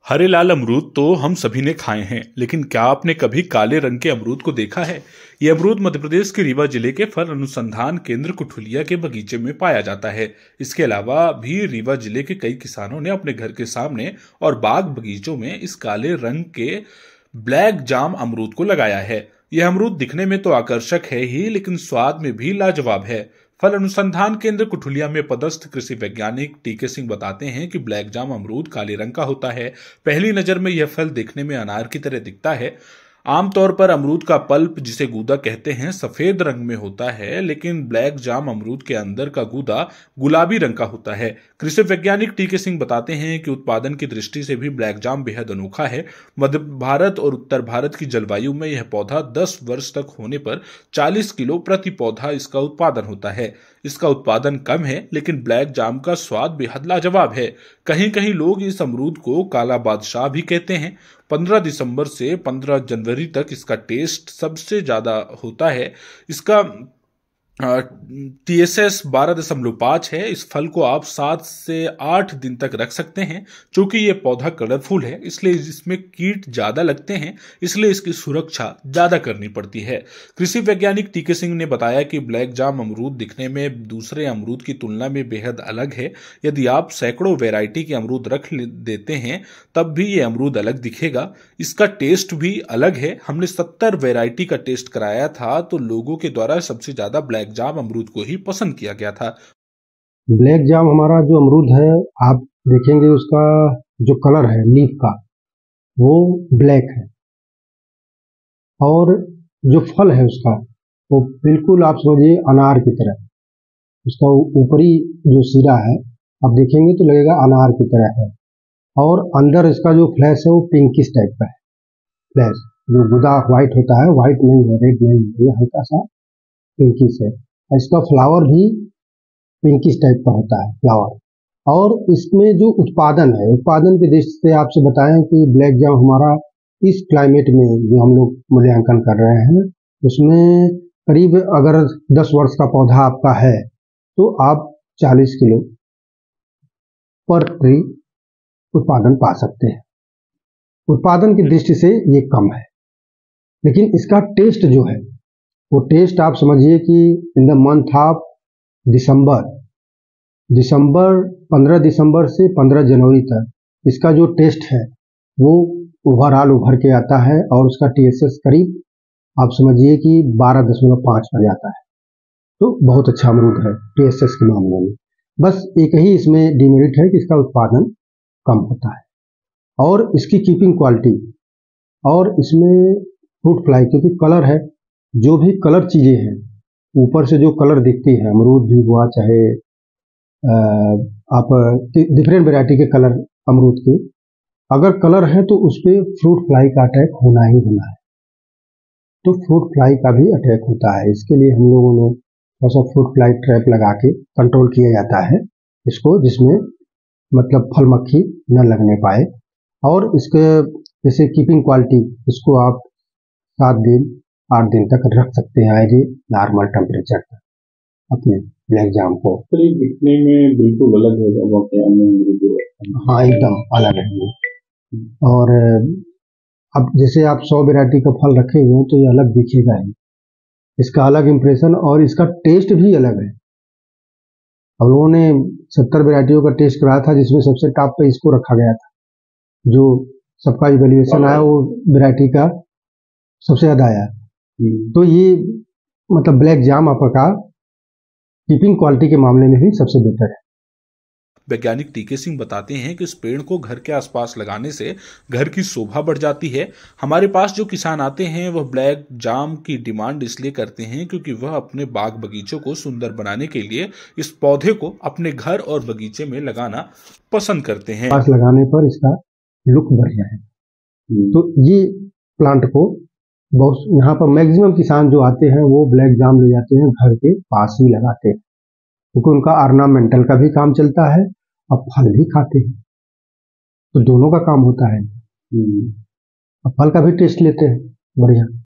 हरे लाल अमरूद तो हम सभी ने खाए हैं, लेकिन क्या आपने कभी काले रंग के अमरूद को देखा है? ये अमरूद मध्य प्रदेश के रीवा जिले के फल अनुसंधान केंद्र कुठुलिया के बगीचे में पाया जाता है। इसके अलावा भी रीवा जिले के कई किसानों ने अपने घर के सामने और बाग बगीचों में इस काले रंग के ब्लैक जाम अमरूद को लगाया है। यह अमरूद दिखने में तो आकर्षक है ही, लेकिन स्वाद में भी लाजवाब है। फल अनुसंधान केंद्र कुठुलिया में पदस्थ कृषि वैज्ञानिक टीके सिंह बताते हैं कि ब्लैक जाम अमरूद काले रंग का होता है। पहली नजर में यह फल देखने में अनार की तरह दिखता है। आमतौर पर अमरूद का पल्प, जिसे गूदा कहते हैं, सफेद रंग में होता है, लेकिन ब्लैक जाम अमरूद के अंदर का गूदा गुलाबी रंग का होता है। कृषि वैज्ञानिक टीके सिंह बताते हैं कि उत्पादन की दृष्टि से भी ब्लैक जाम बेहद अनोखा है। मध्य भारत और उत्तर भारत की जलवायु में यह पौधा 10 वर्ष तक होने पर 40 किलो प्रति पौधा इसका उत्पादन होता है। इसका उत्पादन कम है, लेकिन ब्लैक जाम का स्वाद बेहद लाजवाब है। कहीं कहीं लोग इस अमरूद को काला बादशाह भी कहते हैं। 15 दिसंबर से 15 जनवरी तक इसका टेस्ट सबसे ज्यादा होता है। इसका TSS 12.5 है। इस फल को आप 7 से 8 दिन तक रख सकते हैं। चूंकि ये पौधा कलरफुल है, इसलिए इसमें कीट ज्यादा लगते हैं, इसलिए इसकी सुरक्षा ज्यादा करनी पड़ती है। कृषि वैज्ञानिक टीके सिंह ने बताया कि ब्लैक जाम अमरूद दिखने में दूसरे अमरूद की तुलना में बेहद अलग है। यदि आप सैकड़ों वैरायटी के अमरूद रख देते हैं, तब भी ये अमरूद अलग दिखेगा। इसका टेस्ट भी अलग है। हमने 70 वैरायटी का टेस्ट कराया था, तो लोगों के द्वारा सबसे ज्यादा ब्लैक जाम अमरूद को ही पसंद किया गया था। ब्लैक जाम हमारा जो अमरूद है, आप देखेंगे उसका जो कलर है लीफ का, वो ब्लैक है। और जो फल है उसका, वो बिल्कुल आप समझिए अनार की तरह। उसका ऊपरी जो सिरा है, आप देखेंगे तो लगेगा अनार की तरह है। और अंदर इसका जो फ्लैश है वो पिंकिश टाइप का है। फ्लैश जो गुदा व्हाइट होता है, व्हाइट नहीं है, रेड नहीं है, ये हल्का सा पिंकिश है। इसका फ्लावर भी पिंकिश टाइप का होता है फ्लावर। और इसमें जो उत्पादन है, उत्पादन की दृष्टि से आपसे बताएं कि ब्लैक जाम हमारा इस क्लाइमेट में जो हम लोग मूल्यांकन कर रहे हैं, उसमें करीब अगर 10 वर्ष का पौधा आपका है, तो आप 40 किलो पर ट्री उत्पादन पा सकते हैं। उत्पादन की दृष्टि से ये कम है, लेकिन इसका टेस्ट जो है, वो टेस्ट आप समझिए कि in the month of December 15 दिसंबर से 15 जनवरी तक इसका जो टेस्ट है वो ओवरऑल उभर के आता है। और उसका TSS करीब आप समझिए कि 12.5 पर जाता है। तो बहुत अच्छा अमरूद है TSS के मामले में। बस एक ही इसमें डिमेरिट है कि इसका उत्पादन कम होता है। और इसकी कीपिंग क्वालिटी और इसमें फ्रूट फ्लाई, क्योंकि कलर है, जो भी कलर चीजें हैं, ऊपर से जो कलर दिखती है, अमरूद भी हुआ चाहे आप डिफरेंट वैरायटी के कलर अमरूद के, अगर कलर है तो उस पर फ्रूट फ्लाई का अटैक होना ही होना है। तो फ्रूट फ्लाई का भी अटैक होता है। इसके लिए हम लोगों ने थोड़ा सा फ्रूट फ्लाई ट्रैप लगा के कंट्रोल किया जाता है इसको, जिसमें मतलब फल मक्खी न लगने पाए। और इसके जैसे कीपिंग क्वालिटी, इसको आप 7 दिन 8 दिन तक रख सकते हैं एज ए नॉर्मल टेम्परेचर तक अपने ब्लैक जाम को। तो ये दिखने में बिल्कुल अलग है जब आप हाँ, एकदम अलग है। और अब जैसे आप 100 वैरायटी का फल रखे हुए हैं, तो ये अलग दिखेगा ही। इसका अलग इंप्रेशन और इसका टेस्ट भी अलग है। हम लोगों ने 70 वैरायटियों का टेस्ट कराया था, जिसमें सबसे टॉप पे इसको रखा गया था। जो सबका इवेल्युएशन आया वो वैरायटी का सबसे ज्यादा आया। तो ये मतलब ब्लैक जाम आपका कीपिंग क्वालिटी के मामले में भी सबसे बेहतर है। वैज्ञानिक टीके सिंह बताते हैं कि इस पेड़ को घर के आसपास लगाने से घर की शोभा बढ़ जाती है। हमारे पास जो किसान आते हैं, वह ब्लैक जाम की डिमांड इसलिए करते हैं क्योंकि वह अपने बाग बगीचों को सुंदर बनाने के लिए इस पौधे को अपने घर और बगीचे में लगाना पसंद करते हैं। पास लगाने पर इसका लुक बढ़िया है। तो ये प्लांट को बहुत यहाँ पर मैक्सिमम किसान जो आते हैं, वो ब्लैक जाम ले जाते हैं, घर के पास ही लगाते हैं, क्योंकि उनका ऑर्नामेंटल का भी काम चलता है और फल भी खाते हैं, तो दोनों का काम होता है। और फल का भी टेस्ट लेते हैं बढ़िया।